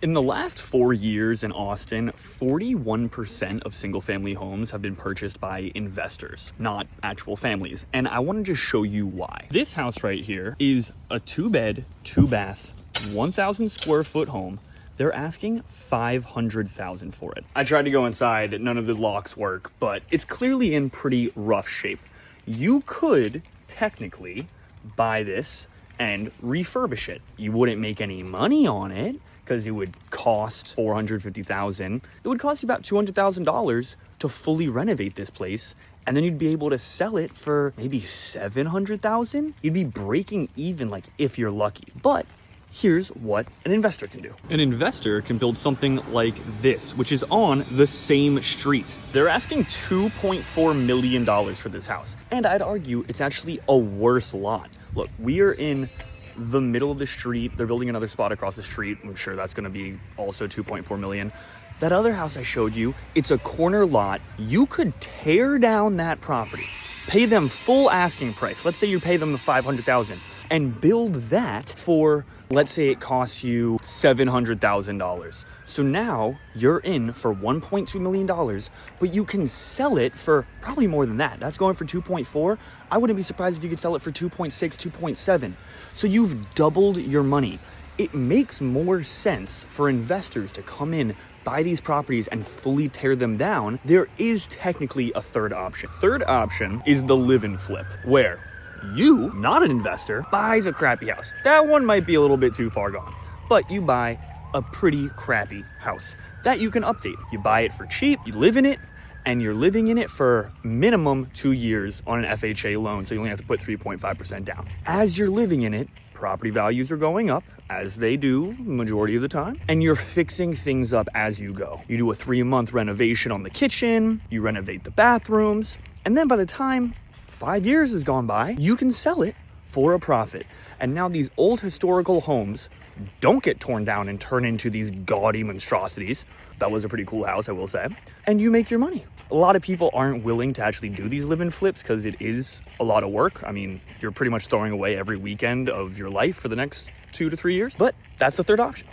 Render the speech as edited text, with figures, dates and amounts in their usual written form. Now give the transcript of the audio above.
In the last 4 years in Austin, 41% of single-family homes have been purchased by investors, not actual families. And I want to just show you why. This house right here is a 2-bed, 2-bath, 1,000 square foot home. They're asking $500,000 for it. I tried to go inside, none of the locks work, but it's clearly in pretty rough shape. You could technically buy this and refurbish it. You wouldn't make any money on it because it would cost $450,000. It would cost you about $200,000 to fully renovate this place, and then you'd be able to sell it for maybe $700,000. You'd be breaking even, like, if you're lucky. But here's what an investor can do. An investor can build something like this, which is on the same street. They're asking $2.4 million for this house. And I'd argue it's actually a worse lot. Look, we are in the middle of the street. They're building another spot across the street. I'm sure that's gonna be also 2.4 million. That other house I showed you, it's a corner lot. You could tear down that property, pay them full asking price. Let's say you pay them the $500,000 and build that for, let's say it costs you $700,000. So now you're in for $1.2 million, but you can sell it for probably more than that. That's going for 2.4. I wouldn't be surprised if you could sell it for 2.6, 2.7. So you've doubled your money. It makes more sense for investors to come in, buy these properties and fully tear them down. There is technically a third option. Third option is the live and flip, where you, not an investor, buys a crappy house. That one might be a little bit too far gone, but you buy a pretty crappy house that you can update. You buy it for cheap, you live in it, and you're living in it for minimum 2 years on an FHA loan, so you only have to put 3.5% down. As you're living in it, property values are going up, as they do the majority of the time, and you're fixing things up as you go. You do a 3-month renovation on the kitchen, you renovate the bathrooms, and then by the time 5 years has gone by, you can sell it for a profit. And now these old historical homes don't get torn down and turn into these gaudy monstrosities. That was a pretty cool house, I will say. And you make your money. A lot of people aren't willing to actually do these live-in flips because it is a lot of work. I mean, you're pretty much throwing away every weekend of your life for the next 2 to 3 years, but that's the third option.